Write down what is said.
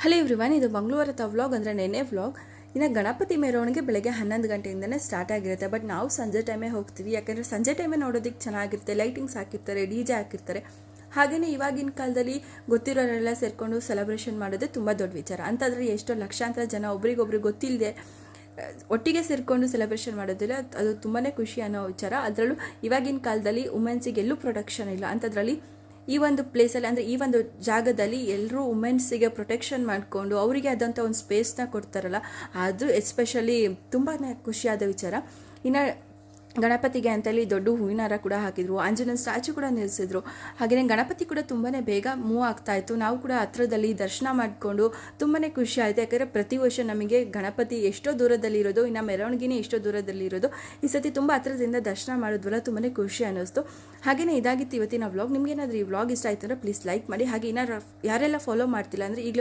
Hello everyone, ಇದು ಮಂಗಳವಾರದ vlog ಅಂದರೆ ನೆನ್ನೆ ವ್ಲಾಗ್. ಇನ್ನು ಗಣಪತಿ ಮೆರವಣಿಗೆ ಬೆಳಗ್ಗೆ 11 ಗಂಟೆಯಿಂದನೇ ಸ್ಟಾರ್ಟ್ ಆಗಿರುತ್ತೆ. ಬಟ್ ನಾವು ಸಂಜೆ ಟೈಮೇ ಹೋಗ್ತೀವಿ, ಯಾಕಂದರೆ ಸಂಜೆ ಟೈಮೇ ನೋಡೋದಕ್ಕೆ ಚೆನ್ನಾಗಿರುತ್ತೆ. ಲೈಟಿಂಗ್ಸ್ ಹಾಕಿರ್ತಾರೆ, DJ ಹಾಕಿರ್ತಾರೆ. ಹಾಗೆಯೇ ಇವಾಗಿನ ಕಾಲದಲ್ಲಿ ಗೊತ್ತಿರೋರೆಲ್ಲ ಸೇರಿಕೊಂಡು ಸೆಲೆಬ್ರೇಷನ್ ಮಾಡೋದು ತುಂಬ ದೊಡ್ಡ ವಿಚಾರ. ಅಂತಾದರೆ ಎಷ್ಟೋ ಲಕ್ಷಾಂತರ ಜನ ಒಬ್ರಿಗೊಬ್ರು ಗೊತ್ತಿಲ್ಲದೆ ಒಟ್ಟಿಗೆ ಸೇರಿಕೊಂಡು ಸೆಲೆಬ್ರೇಷನ್ ಮಾಡೋದಿಲ್ಲ, ಅದು ತುಂಬಾ ಖುಷಿ ಅನ್ನೋ ವಿಚಾರ. ಅದರಲ್ಲೂ ಇವಾಗಿನ ಕಾಲದಲ್ಲಿ ವುಮೆನ್ಸಿಗೆ ಎಲ್ಲೂ ಪ್ರೊಟೆಕ್ಷನ್ ಇಲ್ಲ. ಅಂಥದ್ರಲ್ಲಿ ಈ ಒಂದು ಪ್ಲೇಸಲ್ಲಿ ಅಂದರೆ ಈ ಒಂದು ಜಾಗದಲ್ಲಿ ಎಲ್ಲರೂ ವುಮೆನ್ಸಿಗೆ ಪ್ರೊಟೆಕ್ಷನ್ ಮಾಡಿಕೊಂಡು ಅವರಿಗೆ ಆದಂಥ ಒಂದು ಸ್ಪೇಸ್ನ ಕೊಡ್ತಾರಲ್ಲ, ಅದು ಎಸ್ಪೆಷಲಿ ತುಂಬಾ ಖುಷಿಯಾದ ವಿಚಾರ. ಇನ್ನು ಗಣಪತಿಗೆ ಅಂತೇಳಿ ದೊಡ್ಡ ಹೂವಿನ ಹಾರ ಕೂಡ ಹಾಕಿದ್ರು, ಆಂಜನೇಯ ಸ್ಟ್ಯಾಚು ಕೂಡ ನಿಲ್ಲಿಸಿದ್ರು. ಹಾಗೆಯೇ ಗಣಪತಿ ಕೂಡ ತುಂಬಾ ಬೇಗ ಮೂವ್ ಆಗ್ತಾ ಇತ್ತು. ನಾವು ಕೂಡ ಹತ್ರದಲ್ಲಿ ದರ್ಶನ ಮಾಡಿಕೊಂಡು ತುಂಬಾ ಖುಷಿ ಆಯಿತು. ಯಾಕಂದರೆ ಪ್ರತಿ ವರ್ಷ ನಮಗೆ ಗಣಪತಿ ಎಷ್ಟೋ ದೂರದಲ್ಲಿ ಇರೋದು, ಇನ್ನು ಮೆರವಣಿಗೆನೇ ಎಷ್ಟೋ ದೂರದಲ್ಲಿ ಇರೋದು. ಈ ಸತಿ ತುಂಬ ಹತ್ರದಿಂದ ದರ್ಶನ ಮಾಡೋದ್ವಲ್ಲ, ತುಂಬಾ ಖುಷಿ ಅನ್ನಿಸ್ತು. ಹಾಗೆಯೇ ಇದಾಗಿತ್ತು ಇವತ್ತಿನ ವ್ಲಾಗ್. ನಿಮಗೇನಾದರೂ ಈ ವ್ಲಾಗ್ ಇಷ್ಟ ಆಯಿತು ಅಂದರೆ ಪ್ಲೀಸ್ ಲೈಕ್ ಮಾಡಿ. ಹಾಗೆ ಯಾರೆಲ್ಲ ಫಾಲೋ ಮಾಡ್ತಿಲ್ಲ ಅಂದರೆ ಈಗಲೇ